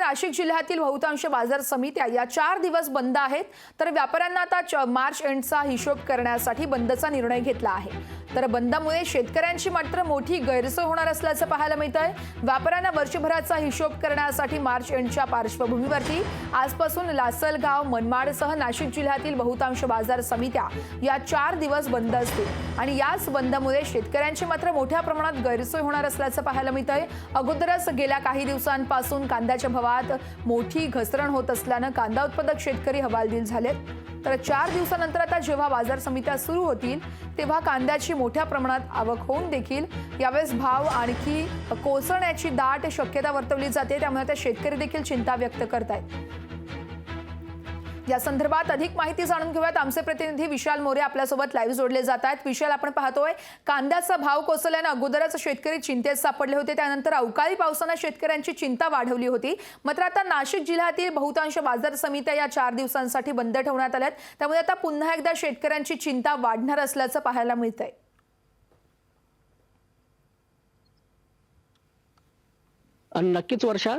नाशिक जिल्ह्यातील बहुतांश बाजार समित्या या 4 दिवस बंद आहेत। तर व्यापाऱ्यांना आता मार्च एंडचा हिशोब करण्यासाठी बंदचा निर्णय घेतला आहे। तर बंदमुळे शेतकऱ्यांची मात्र मोठी गैरसोय होणार असल्याचं पाहायला मिळतंय। व्यापाऱ्यांना वर्षभराचा हिशोब करण्यासाठी मार्च एंडच्या पार्श्वभूमीवरती आजपासून लासलगाव, मनमाडसह नाशिक जिल्ह्यातील बहुतांश बाजार समित्या या 4 दिवस बंद असतील आणि याच बंदमुळे शेतकऱ्यांची मात्र मोठ्या प्रमाणात गैरसोय होणार असल्याचं पाहायला मिळतंय। अगोदरच गेल्या काही दिवसांपासून कांद्याच्या भावात मोठी घसरण होत असल्यानं कांदा उत्पादक शेतकरी हवालदिल झालेत। तर 4 दिवसानंतर आता जेव्हा बाजार समित्या सुरू होतील तेव्हा कांद्याची मोठ्या प्रमाणात आवक होऊन देखील यावेळेस भाव आणखी कोसळण्याची दाट शक्यता वर्तवली जाते। त्यामुळे आता शेतकरी देखील चिंता व्यक्त करतायत। या संदर्भात अधिक माहिती जाणून घेऊयात। आमचे प्रतिनिधी विशाल मोरे आपल्यासोबत लाईव्ह जोडले जात आहेत। विशाल, आपण पाहतोय कांद्याचा भाव कोसळल्याने अगोदरच शेतकरी चिंतेत सापडले होते, त्यानंतर अवकाळी पावसाने शेतकऱ्यांची चिंता वाढवली होती। मात्र आता नाशिक जिल्ह्यातील बहुतांश बाजार समित्या या 4 दिवसांसाठी बंद ठेवण्यात आल्यात, त्यामुळे आता पुन्हा एकदा शेतकऱ्यांची चिंता वाढणार असल्याचं पाहायला मिळतंय। नक्कीच वर्षा,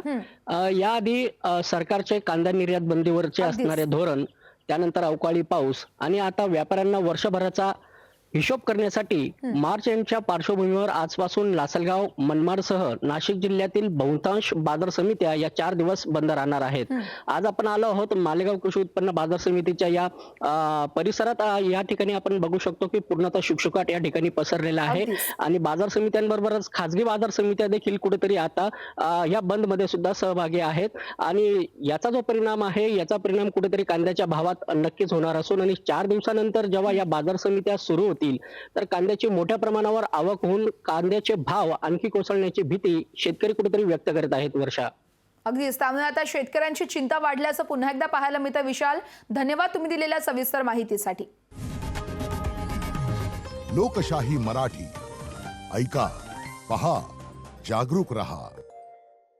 याआधी सरकारचे कांदा निर्यात बंदीवरचे असणारे धोरण, त्यानंतर अवकाळी पाऊस आणि आता व्यापाऱ्यांना वर्षभराचा हिशोब करण्यासाठी मार्च एंडच्या पार्श्वभूमीवर आजपासून लासलगाव, मनमाडसह नाशिक जिल्ह्यातील बहुतांश बाजार समित्या या 4 दिवस बंद राहणार आहेत। आज आपण आलो आहोत मालेगाव कृषी उत्पन्न बाजार समितीच्या या परिसरात। या ठिकाणी आपण बघू शकतो की पूर्णतः शुकशुकाट या ठिकाणी पसरलेला आहे आणि बाजार समित्यांबरोबरच खासगी बाजार समित्या देखील कुठेतरी आता या बंद मध्ये सुद्धा सहभागी आहेत आणि याचा जो परिणाम आहे याचा परिणाम कुठेतरी कांद्याच्या भावात नक्कीच होणार असून आणि 4 दिवसानंतर जेव्हा या बाजार समित्या सुरू तर कांद्याची मोठ्या प्रमाणावर आवक होऊन कांद्याचे भाव आणखी कोसळण्याची भीती शेतकरी कुठेतरी व्यक्त करत आहेत। वर्षा, अगदीच, त्यामुळे आता शेतकऱ्यांची चिंता वाढल्याचं पुन्हा एकदा पाहायला मिळतं। विशाल, धन्यवाद तुम्ही दिलेल्या सविस्तर माहितीसाठी। लोकशाही मराठी ऐका, पहा, जागरूक रहा।